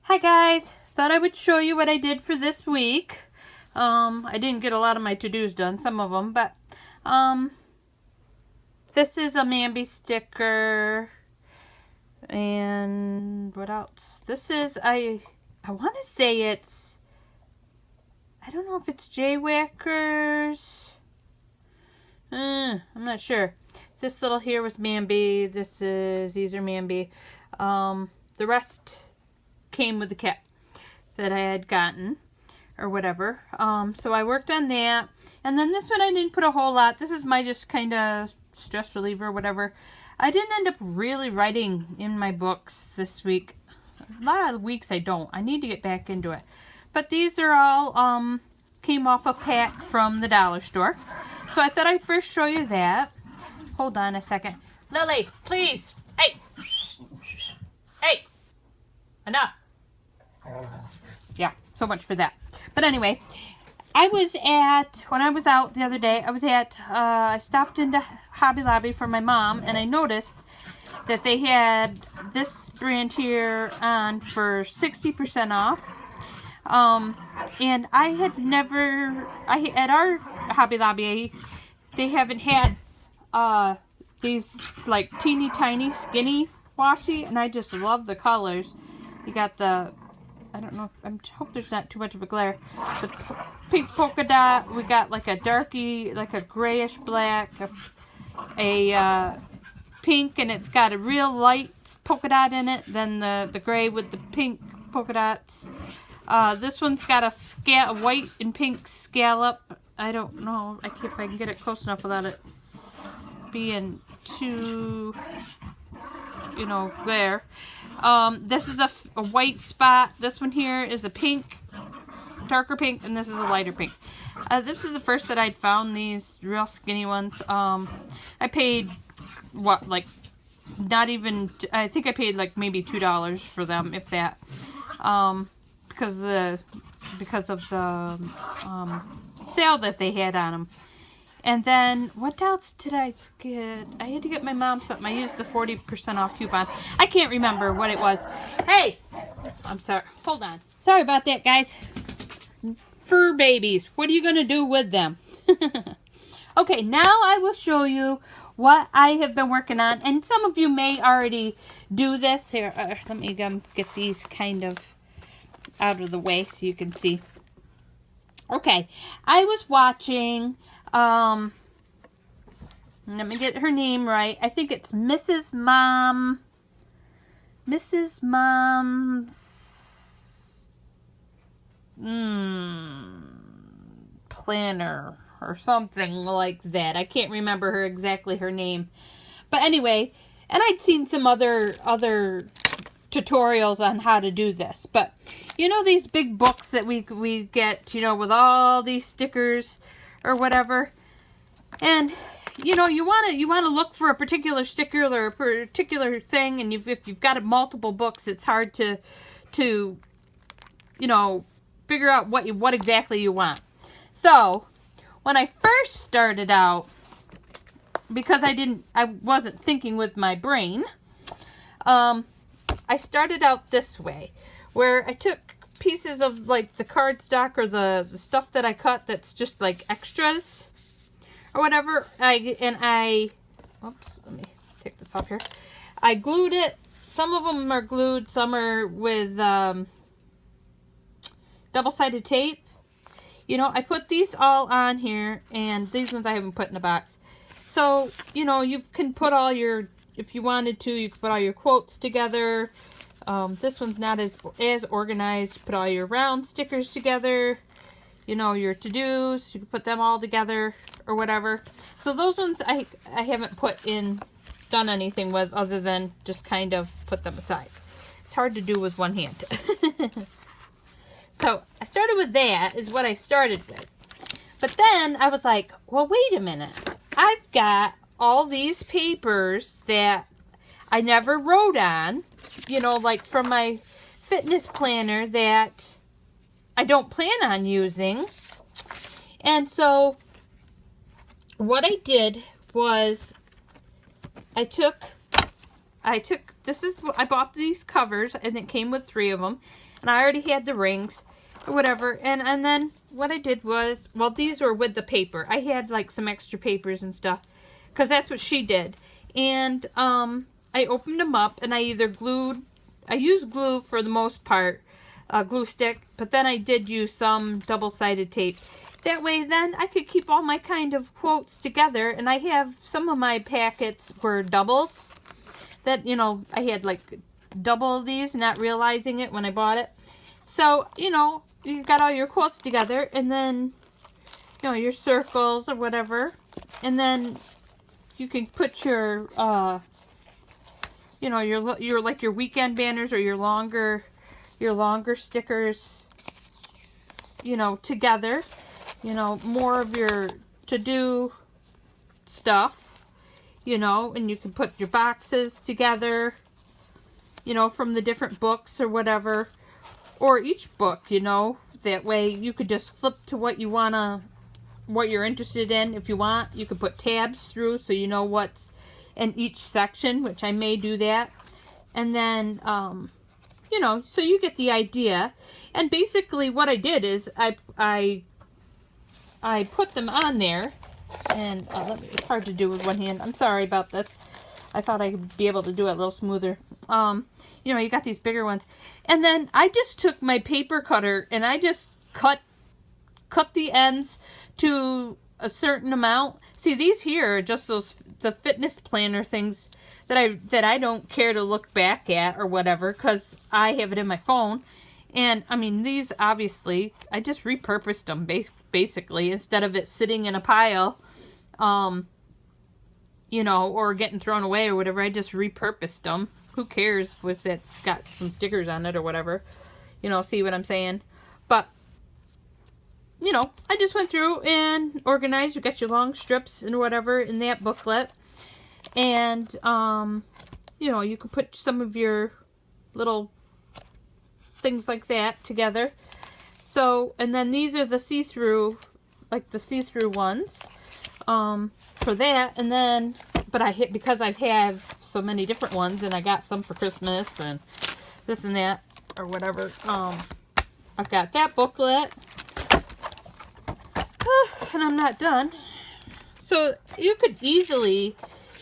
Hi guys, thought I would show you what I did for this week. I didn't get a lot of my to-dos done, some of them, but this is a Mamby sticker, and what else? This is, I want to say it's, I don't know if it's J-Whackers. I'm not sure. This little here was Mamby. These are Mamby. The rest came with the kit that I had gotten or whatever. So I worked on that. And then this one I didn't put a whole lot. This is my just kind of stress reliever or whatever. I didn't end up really writing in my books this week. A lot of weeks I don't. I need to get back into it. But these are all came off a pack from the dollar store. So I thought I'd first show you that. Hold on a second. Lily, please. Hey. Hey. Enough. Yeah, so much for that. But anyway, when I was out the other day, I stopped into Hobby Lobby for my mom, and I noticed that they had this brand here on for 60% off. And I had never, at our Hobby Lobby, they haven't had these like teeny tiny skinny washi, and I just love the colors. You got the, I don't know, I hope there's not too much of a glare. The pink polka dot, we got like a darky, like a grayish black, a pink, and it's got a real light polka dot in it, then the gray with the pink polka dots. This one's got a white and pink scallop. I don't know if I can get it close enough without it being too, there. This is a white spot. This one here is a pink, darker pink, and this is a lighter pink. This is the first that I'd found these real skinny ones. I paid, not even, I think I paid like maybe $2 for them, if that. Because of the sale that they had on them. And then, what else did I get? I had to get my mom something. I used the 40% off coupon. I can't remember what it was. Hey! I'm sorry. Hold on. Sorry about that, guys. Fur babies. What are you going to do with them? Okay, now I will show you what I have been working on. And some of you may already do this. Here, let me get these kind of out of the way so you can see. Okay, I was watching, let me get her name right. I think it's Mrs. Mom's Planner or something like that. I can't remember exactly her name. But anyway, and I'd seen some other tutorials on how to do this, but these big books that we get, with all these stickers or whatever, and you want to look for a particular sticker or a particular thing, and if you've got multiple books, it's hard to figure out what exactly you want. So when I first started out, because I wasn't thinking with my brain, I started out this way, where I took pieces of like the cardstock or the stuff that I cut that's just like extras or whatever. Oops, let me take this off here. I glued it. Some of them are glued, some are with double-sided tape. I put these all on here, and these ones I haven't put in a box. So, you can put all your, if you wanted to, you could put all your quotes together. This one's not as organized. Put all your round stickers together. Your to-dos. You can put them all together or whatever. So those ones I haven't done anything with other than just kind of put them aside. It's hard to do with one hand. So I started with that is what I started with. But then I was like, well, wait a minute. I've got all these papers that I never wrote on, like from my fitness planner that I don't plan on using. And so what I did was I I bought these covers, and it came with 3 of them, and I already had the rings or whatever, and then what I did was, well, these were with the paper. I had like some extra papers and stuff, because that's what she did. And I opened them up, and I used glue for the most part, glue stick, but then I did use some double-sided tape. That way then I could keep all my kind of quotes together, and I have some of my packets were doubles, that, you know, I had like double of these, not realizing it when I bought it. So, you know, you got all your quotes together, and then, you know, your circles or whatever, and then you can put your, you know, your like your weekend banners or your longer stickers, you know, together. You know, more of your to-do stuff, you know, and you can put your boxes together, you know, from the different books or whatever, or each book, you know. That way you could just flip to what you're interested in. If you want, you could put tabs through so you know what's in each section, which I may do that. And then, you know, so you get the idea. And basically what I did is I put them on there, and it's hard to do with one hand. I'm sorry about this. I thought I'd be able to do it a little smoother. You know, you got these bigger ones. And then I just took my paper cutter, and I just cut the ends to a certain amount. See, these here are just the fitness planner things that I don't care to look back at or whatever, because I have it in my phone. And, I mean, these, obviously, I just repurposed them, basically, instead of it sitting in a pile, you know, or getting thrown away or whatever. I just repurposed them. Who cares if it's got some stickers on it or whatever? You know, see what I'm saying? But, you know, I just went through and organized. You got your long strips and whatever in that booklet. And, you know, you could put some of your little things like that together. So, and then these are the see-through, like the see-through ones, for that. And then, but because I have so many different ones, and I got some for Christmas and this and that or whatever, I've got that booklet, and I'm not done. So you could easily,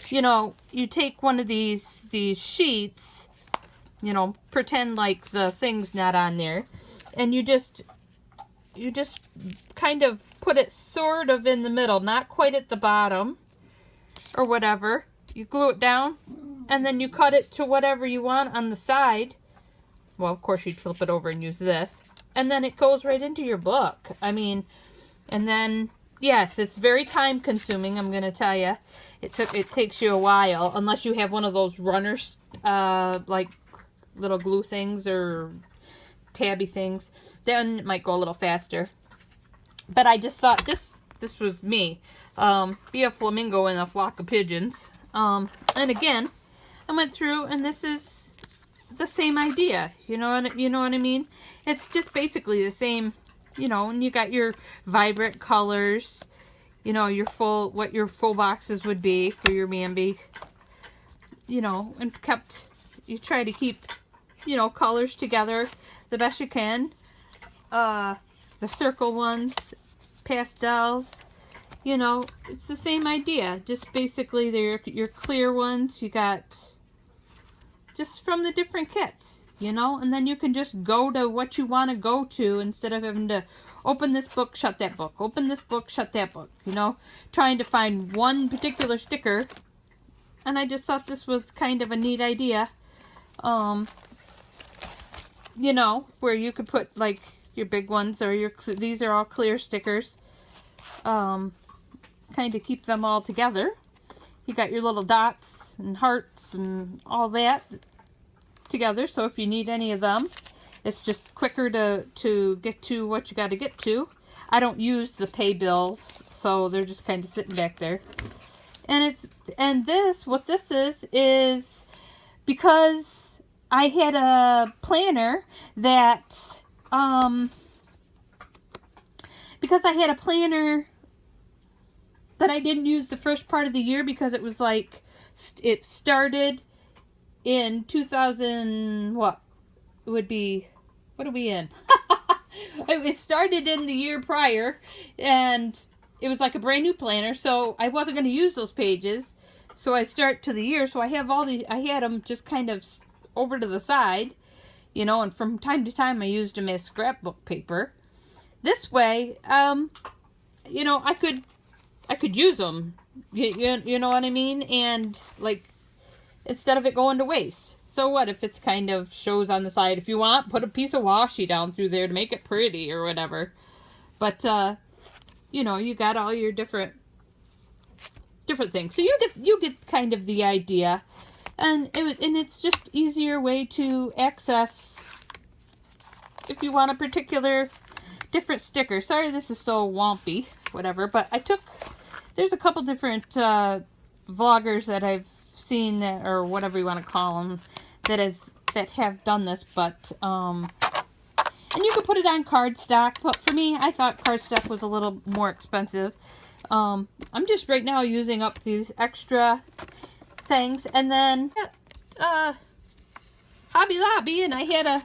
you know, you take one of these sheets, you know, pretend like the thing's not on there, and you just kind of put it sort of in the middle, not quite at the bottom or whatever. You glue it down, and then you cut it to whatever you want on the side. Well, of course, you'd flip it over and use this, and then it goes right into your book. I mean, and then, yes, it's very time consuming, I'm going to tell you. It takes you a while, unless you have one of those runners, like little glue things or tabby things. Then it might go a little faster. But I just thought this was me. Be a flamingo in a flock of pigeons. And again, I went through, and this is the same idea. You know what I mean? It's just basically the same, you know, and you got your vibrant colors, you know, what your full boxes would be for your Bambi, you know, and you try to keep, you know, colors together the best you can. The circle ones, pastels, you know, it's the same idea. Just basically they're your clear ones you got just from the different kits, you know, and then you can just go to what you want to go to instead of having to open this book, shut that book, open this book, shut that book, you know, trying to find one particular sticker. And I just thought this was kind of a neat idea. You know, where you could put like your big ones, or these are all clear stickers. Kind of keep them all together. You got your little dots and hearts and all that together. So if you need any of them, it's just quicker to get to what you got to get to. I don't use the pay bills, so they're just kind of sitting back there. And what this is because I had a planner that, I didn't use the first part of the year because it was like, it started in 2000, what? It would be, what are we in? It started in the year prior, and it was like a brand new planner, so I wasn't going to use those pages. So I start to the year, so I have all these, I had them just kind of over to the side, you know, and from time to time I used them as scrapbook paper. This way, you know, I could use them, you know what I mean? And like, instead of it going to waste. So what if it's kind of shows on the side? If you want, put a piece of washi down through there to make it pretty or whatever. But, you know, you got all your different things. So you get kind of the idea. And it's just easier way to access if you want a particular different sticker. Sorry this is so wompy, whatever. But there's a couple different vloggers that I've seen that, or whatever you want to call them, that have done this, but and you could put it on cardstock, but for me, I thought cardstock was a little more expensive. I'm just right now using up these extra things, and then Hobby Lobby, and I had a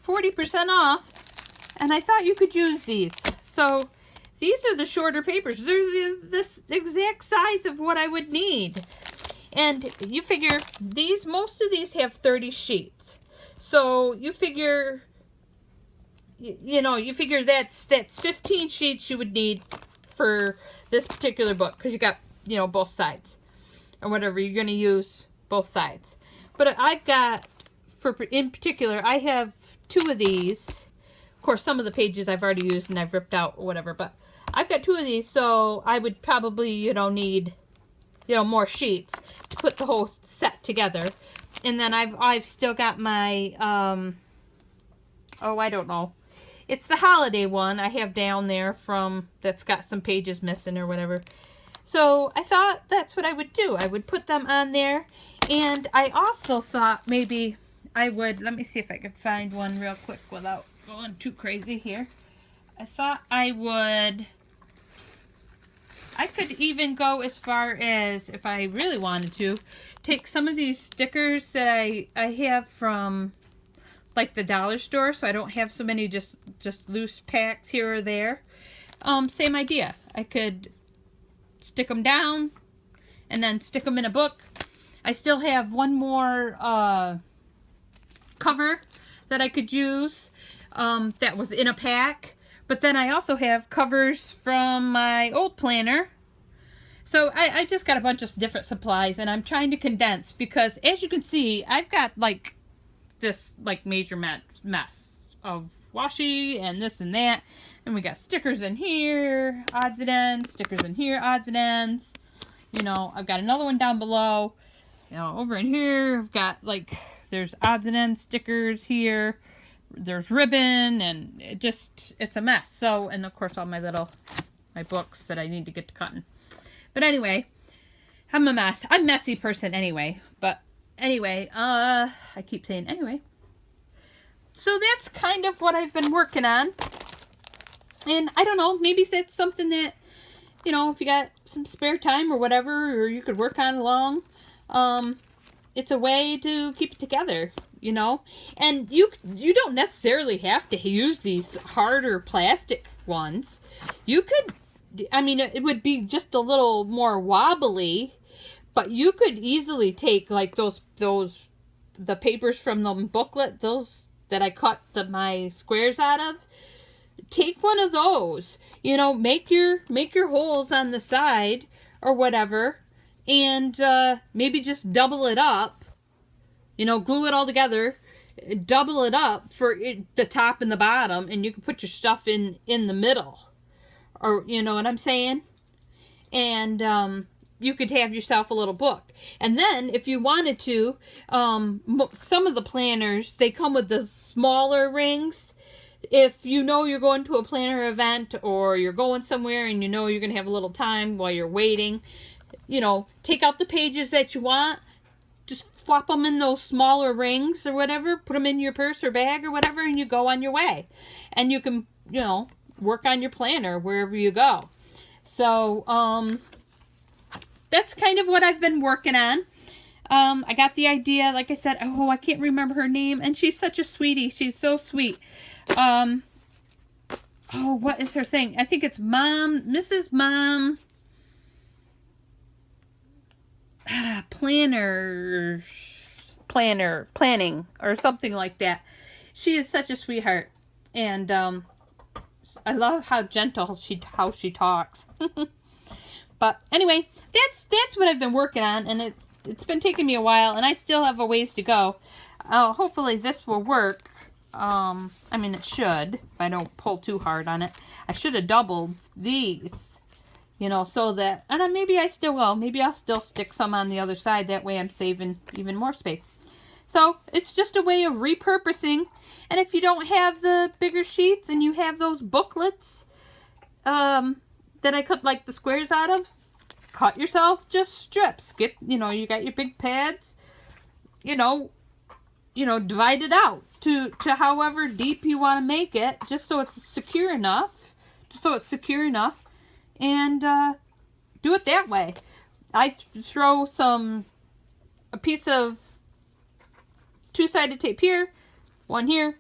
40% off, and I thought you could use these. So these are the shorter papers. They're this exact size of what I would need. And you figure most of these have 30 sheets. So you figure, you figure that's 15 sheets you would need for this particular book. Because you got, both sides. Or whatever, you're going to use both sides. But I've got, in particular, I have 2 of these. Of course, some of the pages I've already used and I've ripped out or whatever. But I've got 2 of these, so I would probably, need more sheets to put the whole set together. And then I've still got my, I don't know. It's the holiday one I have down there that's got some pages missing or whatever. So I thought that's what I would do. I would put them on there. And I also thought maybe I would, let me see if I could find one real quick without going too crazy here. I thought I could even go as far as, if I really wanted to, take some of these stickers that I have from, like, the dollar store, so I don't have so many just loose packs here or there. Same idea. I could stick them down and then stick them in a book. I still have one more cover that I could use that was in a pack. But then I also have covers from my old planner. So I just got a bunch of different supplies, and I'm trying to condense because, as you can see, I've got like this major mess of washi and this and that. And we got stickers in here, odds and ends, stickers in here, odds and ends. I've got another one down below. Over in here, I've got there's odds and ends stickers here. There's ribbon, and it's a mess. So, and of course all my books that I need to get to cutting. But anyway, I'm a mess. I'm a messy person anyway. But anyway, I keep saying anyway. So that's kind of what I've been working on. And I don't know, maybe that's something that, if you got some spare time or whatever, or you could work on along. It's a way to keep it together. And you don't necessarily have to use these harder plastic ones. You could, it would be just a little more wobbly, but you could easily take the papers from the booklet, those that I cut my squares out of. Take one of those, make your holes on the side or whatever, and maybe just double it up. Glue it all together, double it up for the top and the bottom, and you can put your stuff in the middle. Or, you know what I'm saying? And you could have yourself a little book. And then, if you wanted to, some of the planners, they come with the smaller rings. If you're going to a planner event, or you're going somewhere and you're going to have a little time while you're waiting, take out the pages that you want. Just flop them in those smaller rings or whatever. Put them in your purse or bag or whatever, and you go on your way. And you can, work on your planner wherever you go. So, that's kind of what I've been working on. I got the idea, like I said, oh, I can't remember her name, and she's such a sweetie. She's so sweet. Oh, what is her thing? I think it's Mrs. Mom planning, or something like that. She is such a sweetheart, and I love how gentle she talks. But anyway, that's what I've been working on, and it's been taking me a while, and I still have a ways to go. Hopefully this will work. I mean, it should, if I don't pull too hard on it. I should have doubled these, you know, so that, and maybe I still will. Maybe I'll still stick some on the other side. That way I'm saving even more space. So it's just a way of repurposing. And if you don't have the bigger sheets and you have those booklets that I cut like the squares out of, cut yourself just strips. Get, you know, you got your big pads, you know, divide it out to however deep you want to make it, just so it's secure enough, and do it that way. I throw a piece of two-sided tape here, one here,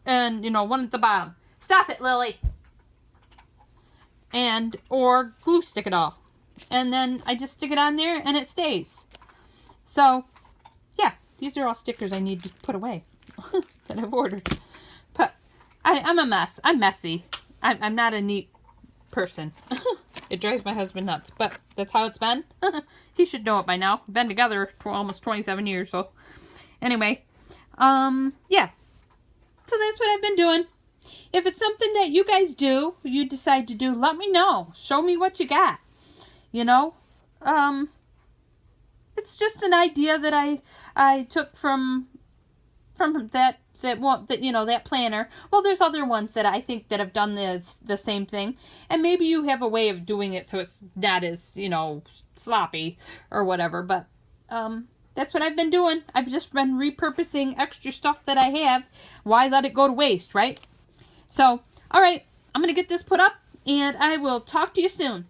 and, you know, one at the bottom. Stop it, Lily. And, or glue stick it all. And then I just stick it on there and it stays. So, yeah, these are all stickers I need to put away that I've ordered. But I'm a mess. I'm messy. I'm not a neat person. It drives my husband nuts, but that's how it's been. He should know it by now. We've been together for almost 27 years, so anyway, yeah. So that's what I've been doing. If it's something that you guys do, you decide to do, let me know. Show me what you got. You know, it's just an idea that I took from that planner. Well, there's other ones that I think that have done the same thing, and maybe you have a way of doing it so it's not as, you know, sloppy or whatever. But that's what I've been doing. I've just been repurposing extra stuff that I have. Why let it go to waste, right? So, all right, I'm gonna get this put up, and I will talk to you soon.